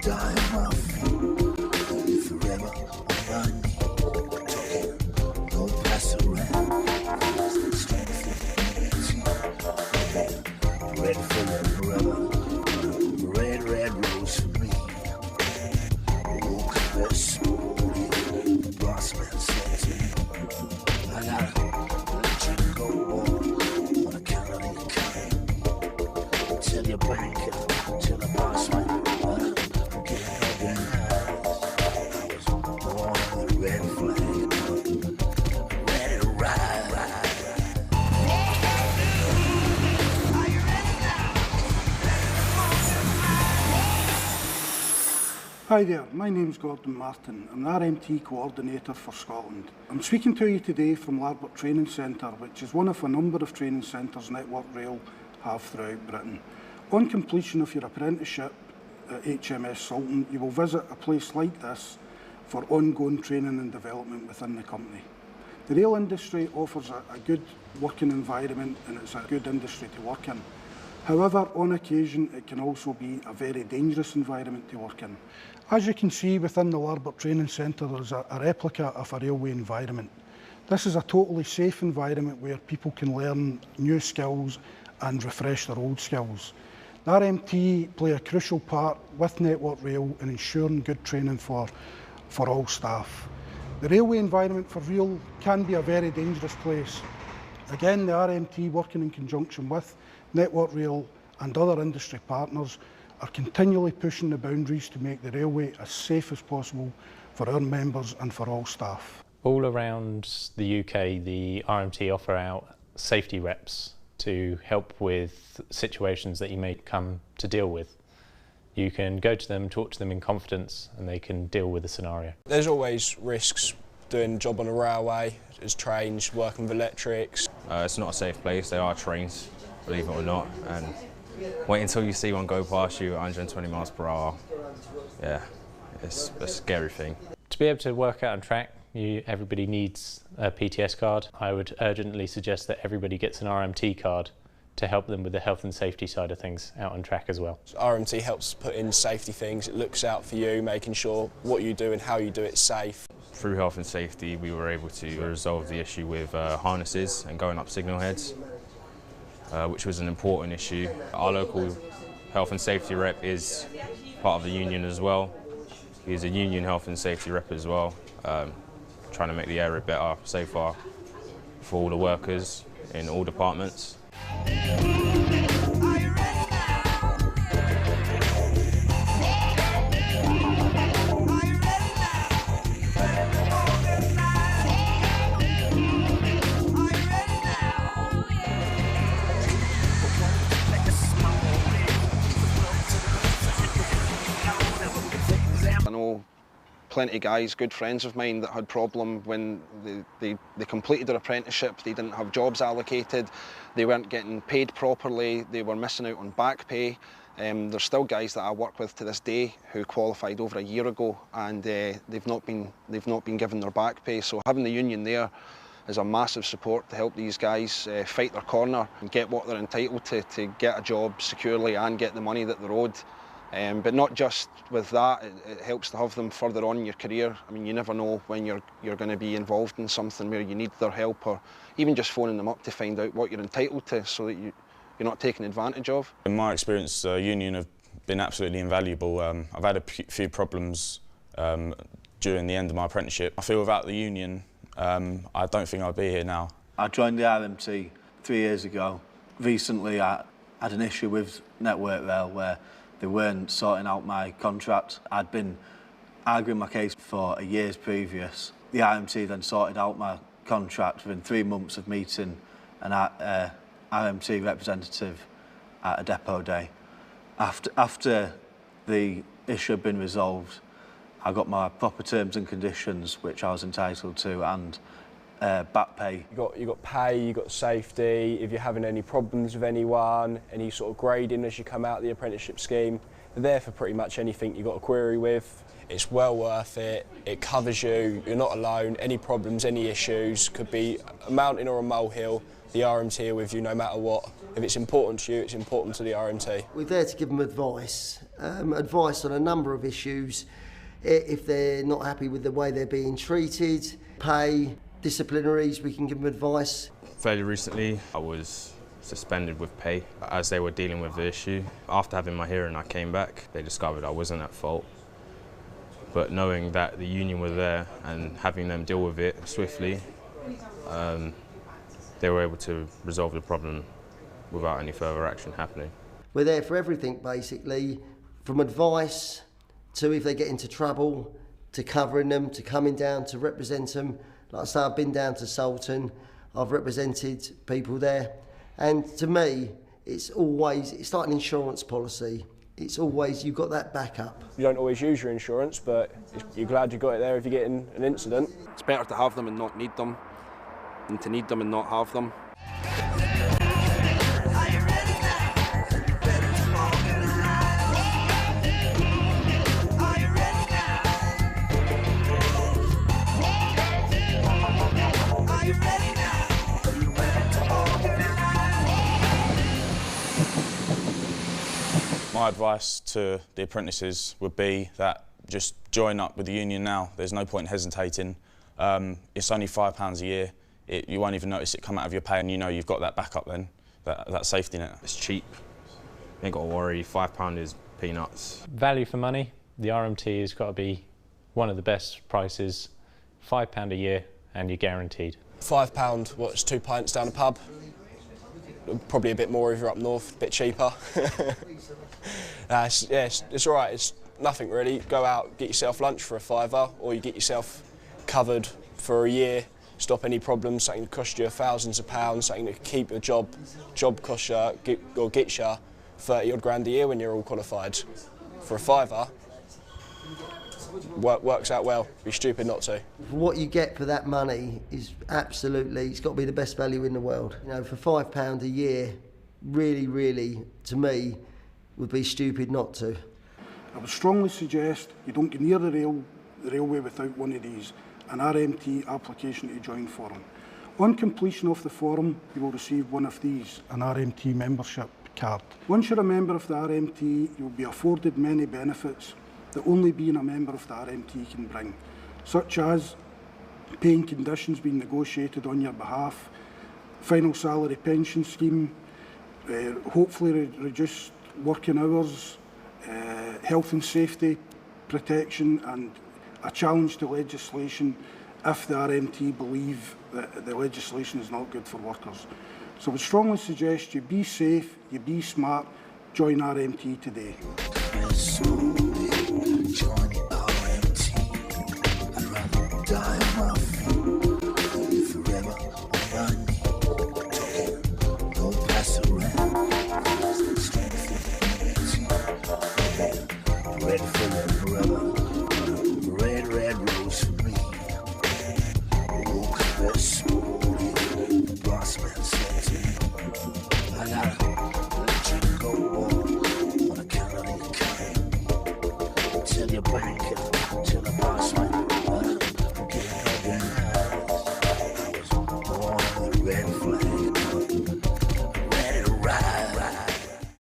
die on my feet, forever on my knees. Don't pass around. Red for your brother, red, red rose for me. Oh, confess, the boss man said to me, I gotta let you go, boy, on account of the economy. Tell your banker, tell the boss man, I'm getting organized. I was born on the red flag, ready to ride. Hi there, my name's Gordon Martin. I'm the RMT Coordinator for Scotland. I'm speaking to you today from Larbert Training Centre, which is one of a number of training centres Network Rail have throughout Britain. On completion of your apprenticeship at HMS Sultan, you will visit a place like this for ongoing training and development within the company. The rail industry offers a good working environment and it's a good industry to work in. However, on occasion, it can also be a very dangerous environment to work in. As you can see within the Larbert Training Centre, there's a replica of a railway environment. This is a totally safe environment where people can learn new skills and refresh their old skills. The RMT play a crucial part with Network Rail in ensuring good training for all staff. The railway environment for rail can be a very dangerous place. Again, the RMT, working in conjunction with Network Rail and other industry partners, are continually pushing the boundaries to make the railway as safe as possible for our members and for all staff. All around the UK, the RMT offer out safety reps to help with situations that you may come to deal with. You can go to them, talk to them in confidence, and they can deal with the scenario. There's always risks doing a job on a railway. There's trains, working with electrics. It's not a safe place, there are trains, believe it or not, and wait until you see one go past you at 120 miles per hour. Yeah, it's a scary thing. To be able to work out on track, everybody needs a PTS card. I would urgently suggest that everybody gets an RMT card to help them with the health and safety side of things out on track as well. RMT helps put in safety things. It looks out for you, making sure what you do and how you do it's safe. Through health and safety, we were able to resolve the issue with harnesses and going up signal heads, which was an important issue. Our local health and safety rep is part of the union as well. He's a union health and safety rep as well, trying to make the area better, safer for all the workers in all departments. I know plenty of guys, good friends of mine, that had problem when they completed their apprenticeship. They didn't have jobs allocated, they weren't getting paid properly, they were missing out on back pay. There's still guys that I work with to this day who qualified over a year ago and they've not been given their back pay. So having the union there is a massive support to help these guys fight their corner and get what they're entitled to get a job securely and get the money that they're owed. But not just with that, it helps to have them further on in your career. I mean, you never know when you're going to be involved in something where you need their help, or even just phoning them up to find out what you're entitled to so that you're not taken advantage of. In my experience, union have been absolutely invaluable. I've had a few problems during the end of my apprenticeship. I feel without the union, I don't think I'd be here now. I joined the RMT 3 years ago. Recently, I had an issue with Network Rail where they weren't sorting out my contract. I'd been arguing my case for a year previous. The RMT then sorted out my contract within 3 months of meeting an RMT representative at a depot day. After the issue had been resolved, I got my proper terms and conditions, which I was entitled to, and back pay. You got pay, you got safety. If you're having any problems with anyone, any sort of grading as you come out of the apprenticeship scheme, they're there for pretty much anything you've got a query with. It's well worth it. It covers you. You're not alone. Any problems, any issues, could be a mountain or a molehill. The RMT are with you no matter what. If it's important to you, it's important to the RMT. We're there to give them advice advice on a number of issues. If they're not happy with the way they're being treated, pay, disciplinaries, we can give them advice. Fairly recently, I was suspended with pay as they were dealing with the issue. After having my hearing, I came back. They discovered I wasn't at fault. But knowing that the union were there and having them deal with it swiftly, they were able to resolve the problem without any further action happening. We're there for everything, basically, from advice to if they get into trouble, to covering them, to coming down to represent them. Like I say, I've been down to Salton, I've represented people there, and to me, it's like an insurance policy. It's always, you've got that backup. You don't always use your insurance, but you're glad you got it there if you get in an incident. It's better to have them and not need them than to need them and not have them. My advice to the apprentices would be that just join up with the union now. There's no point in hesitating. It's only £5 a year. You won't even notice it come out of your pay, and you know you've got that backup then, that safety net. It's cheap. You ain't got to worry. £5 is peanuts. Value for money. The RMT has got to be one of the best prices. £5 a year, and you're guaranteed. £5, what's 2 pints down a pub? Probably a bit more if you're up north, a bit cheaper. It's all right, it's nothing really. Go out, get yourself lunch for a £5, or you get yourself covered for a year, stop any problems, something that cost you thousands of pounds, something that could keep your job cost you, or get you 30 odd grand a year when you're all qualified. For a £5, works out well, be stupid not to. What you get for that money is absolutely, it's got to be the best value in the world. You know, for £5 a year, really, to me, would be stupid not to. I would strongly suggest you don't get near the railway without one of these, an RMT application to join forum. On completion of the forum, you will receive one of these, an RMT membership card. Once you're a member of the RMT, you'll be afforded many benefits that only being a member of the RMT can bring, such as paying conditions being negotiated on your behalf, final salary pension scheme, hopefully reduced working hours, health and safety protection, and a challenge to legislation if the RMT believe that the legislation is not good for workers. So I would strongly suggest you be safe, you be smart, join RMT today. Join